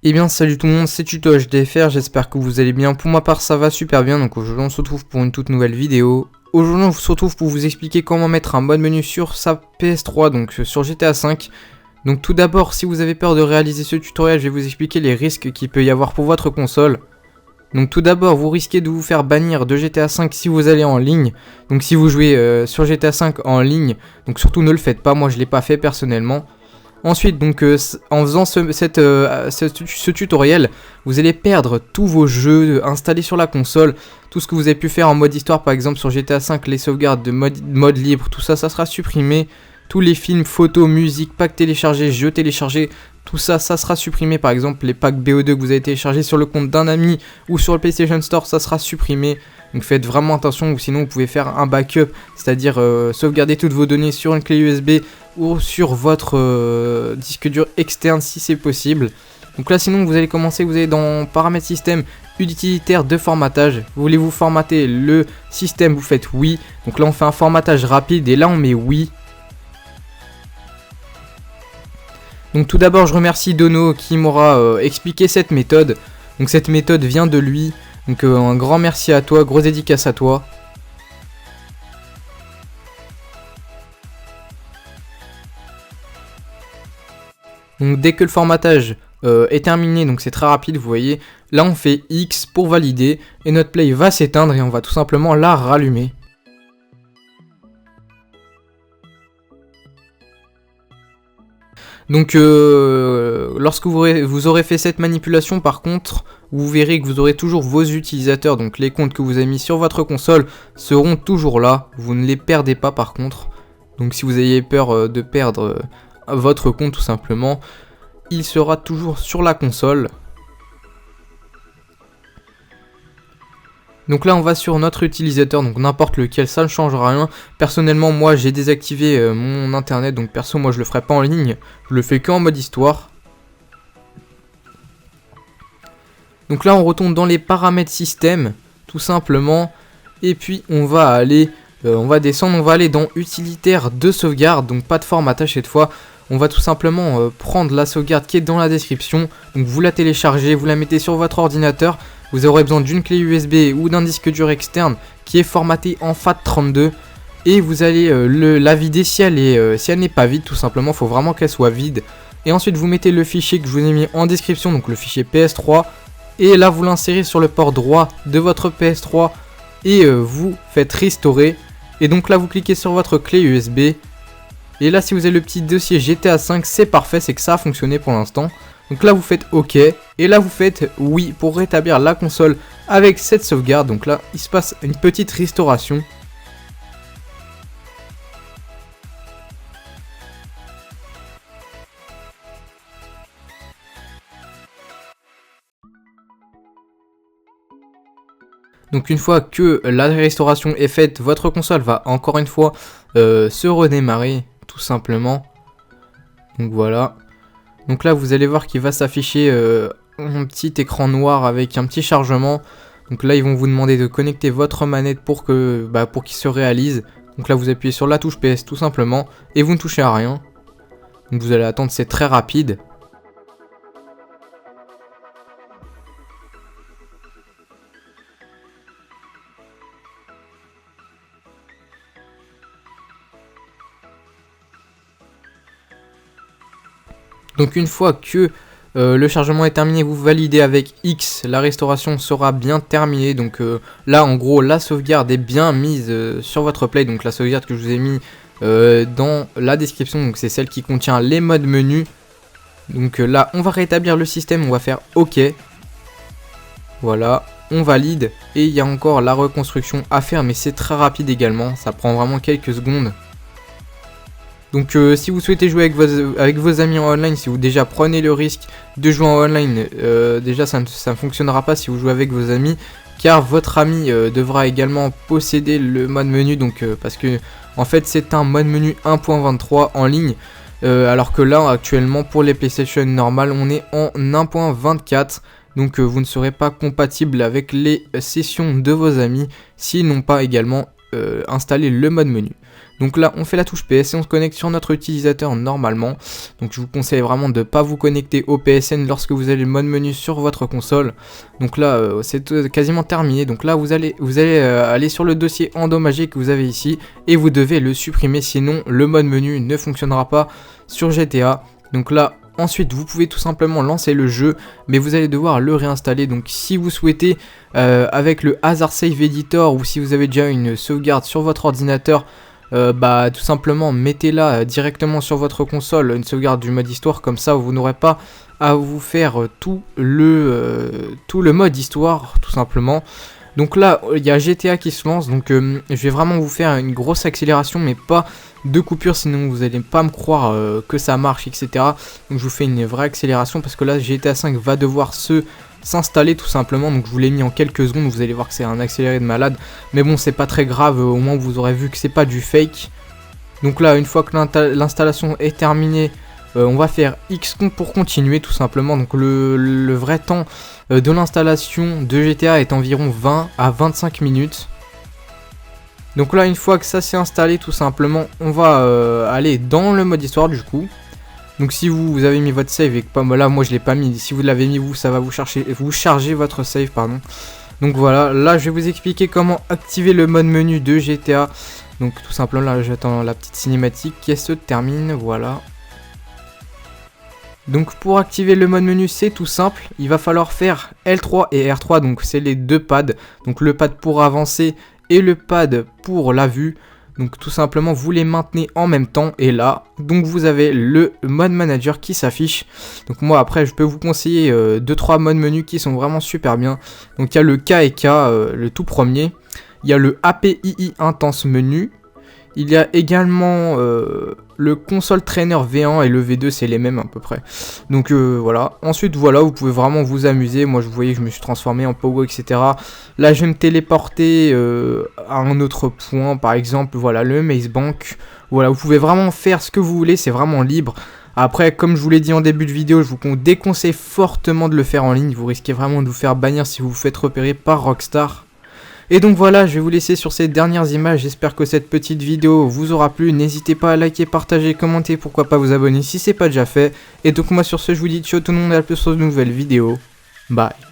Eh bien salut tout le monde, c'est Tuto HDFR, j'espère que vous allez bien. Pour ma part ça va super bien, donc aujourd'hui on se retrouve pour une toute nouvelle vidéo. Aujourd'hui on se retrouve pour vous expliquer comment mettre un mode menu sur sa PS3, donc sur GTA V. Donc tout d'abord, si vous avez peur de réaliser ce tutoriel, je vais vous expliquer les risques qu'il peut y avoir pour votre console. Donc tout d'abord, vous risquez de vous faire bannir de GTA V si vous allez en ligne. Donc si vous jouez sur GTA V en ligne, donc surtout ne le faites pas, moi je l'ai pas fait personnellement. Ensuite, donc en faisant ce tutoriel, vous allez perdre tous vos jeux installés sur la console. Tout ce que vous avez pu faire en mode histoire, par exemple sur GTA V, les sauvegardes de mode libre, tout ça, ça sera supprimé. Tous les films, photos, musique, packs téléchargés, jeux téléchargés, tout ça, ça sera supprimé. Par exemple, les packs BO2 que vous avez téléchargés sur le compte d'un ami ou sur le PlayStation Store, ça sera supprimé. Donc faites vraiment attention, ou sinon vous pouvez faire un backup, c'est-à-dire sauvegarder toutes vos données sur une clé USB ou sur votre disque dur externe si c'est possible. Donc là sinon vous allez commencer, vous allez dans paramètres système, utilitaire de formatage. Voulez-vous formater le système, vous faites oui. Donc là on fait un formatage rapide et là on met oui. Donc tout d'abord je remercie Dono qui m'aura expliqué cette méthode. Donc cette méthode vient de lui. Donc un grand merci à toi, grosse dédicace à toi. Donc dès que le formatage est terminé, donc c'est très rapide, vous voyez, là on fait X pour valider et notre play va s'éteindre et on va tout simplement la rallumer. Donc lorsque vous aurez fait cette manipulation, par contre, vous verrez que vous aurez toujours vos utilisateurs, donc les comptes que vous avez mis sur votre console seront toujours là, vous ne les perdez pas par contre. Donc si vous avez peur de perdre votre compte tout simplement, il sera toujours sur la console. Donc là on va sur notre utilisateur, donc n'importe lequel, ça ne changera rien. Personnellement moi j'ai désactivé mon internet, donc perso moi je le ferai pas en ligne, je le fais qu'en mode histoire. Donc là on retourne dans les paramètres système, tout simplement. Et puis on va aller, on va descendre, on va aller dans utilitaire de sauvegarde, donc pas de formatage cette fois. On va tout simplement prendre la sauvegarde qui est dans la description. Donc vous la téléchargez, vous la mettez sur votre ordinateur. Vous aurez besoin d'une clé USB ou d'un disque dur externe qui est formaté en FAT32. Et vous allez la vider si elle n'est pas vide, tout simplement. Il faut vraiment qu'elle soit vide. Et ensuite vous mettez le fichier que je vous ai mis en description, donc le fichier PS3. Et là vous l'insérez sur le port droit de votre PS3. Et vous faites restaurer. Et donc là vous cliquez sur votre clé USB. Et là si vous avez le petit dossier GTA V, c'est parfait, c'est que ça a fonctionné pour l'instant. Donc là vous faites OK, et là vous faites oui pour rétablir la console avec cette sauvegarde. Donc là il se passe une petite restauration. Donc une fois que la restauration est faite, votre console va encore une fois se redémarrer tout simplement. Donc voilà. Donc là vous allez voir qu'il va s'afficher un petit écran noir avec un petit chargement. Donc là ils vont vous demander de connecter votre manette pour qu'il se réalise. Donc là vous appuyez sur la touche PS tout simplement et vous ne touchez à rien. Donc vous allez attendre, c'est très rapide. Donc une fois que le chargement est terminé, vous validez avec X, la restauration sera bien terminée. Donc là en gros la sauvegarde est bien mise sur votre play. Donc la sauvegarde que je vous ai mis dans la description, donc c'est celle qui contient les modes menu. Donc là on va rétablir le système, on va faire OK. Voilà, on valide et il y a encore la reconstruction à faire, mais c'est très rapide également, ça prend vraiment quelques secondes. Donc si vous souhaitez jouer avec vos amis en online, si vous déjà prenez le risque de jouer en online, déjà ça ne fonctionnera pas si vous jouez avec vos amis, car votre ami devra également posséder le mode menu, donc parce que en fait c'est un mode menu 1.23 en ligne, alors que là actuellement pour les PlayStation normales on est en 1.24. Donc vous ne serez pas compatible avec les sessions de vos amis s'ils n'ont pas également installé le mode menu. Donc là on fait la touche PS et on se connecte sur notre utilisateur normalement. Donc je vous conseille vraiment de ne pas vous connecter au PSN lorsque vous avez le mode menu sur votre console. Donc là c'est quasiment terminé. Donc là vous allez aller sur le dossier endommagé que vous avez ici et vous devez le supprimer, sinon le mode menu ne fonctionnera pas sur GTA. Donc là ensuite vous pouvez tout simplement lancer le jeu, mais vous allez devoir le réinstaller. Donc si vous souhaitez avec le Hazard Save Editor, ou si vous avez déjà une sauvegarde sur votre ordinateur, tout simplement mettez-la directement sur votre console, une sauvegarde du mode histoire, comme ça vous n'aurez pas à vous faire tout le mode histoire tout simplement. Donc là il y a GTA qui se lance, donc je vais vraiment vous faire une grosse accélération, mais pas de coupure, sinon vous n'allez pas me croire que ça marche, etc. Donc je vous fais une vraie accélération parce que là GTA 5 va devoir s'installer tout simplement. Donc je vous l'ai mis en quelques secondes, vous allez voir que c'est un accéléré de malade, mais bon c'est pas très grave, au moins vous aurez vu que c'est pas du fake. Donc là une fois que l'installation est terminée, on va faire X pour continuer tout simplement. Donc le vrai temps de l'installation de GTA est environ 20 à 25 minutes. Donc là une fois que ça s'est installé tout simplement, on va aller dans le mode histoire du coup. Donc si vous avez mis votre save et que pas là moi je l'ai pas mis, si vous l'avez mis vous, ça va vous charger votre save pardon. Donc voilà, là je vais vous expliquer comment activer le mode menu de GTA. Donc tout simplement là j'attends la petite cinématique qui se termine, voilà. Donc pour activer le mode menu c'est tout simple, il va falloir faire L3 et R3, donc c'est les deux pads, donc le pad pour avancer et le pad pour la vue. Donc tout simplement vous les maintenez en même temps, et là donc vous avez le mode manager qui s'affiche. Donc moi après je peux vous conseiller 2-3 modes menu qui sont vraiment super bien. Donc il y a le K&K, le tout premier, il y a le APII Intense menu, il y a également le console trainer V1 et le V2, c'est les mêmes à peu près. Donc voilà, ensuite voilà, vous pouvez vraiment vous amuser. Moi je vous voyez que je me suis transformé en pogo, etc. Là je vais me téléporter à un autre point, par exemple voilà le Maze Bank. Voilà, vous pouvez vraiment faire ce que vous voulez, c'est vraiment libre. Après, comme je vous l'ai dit en début de vidéo, je vous déconseille fortement de le faire en ligne. Vous risquez vraiment de vous faire bannir si vous vous faites repérer par Rockstar. Et donc voilà, je vais vous laisser sur ces dernières images. J'espère que cette petite vidéo vous aura plu. N'hésitez pas à liker, partager, commenter, pourquoi pas vous abonner si c'est pas déjà fait. Et donc moi sur ce, je vous dis ciao tout le monde, et à plus sur de nouvelles vidéos. Bye.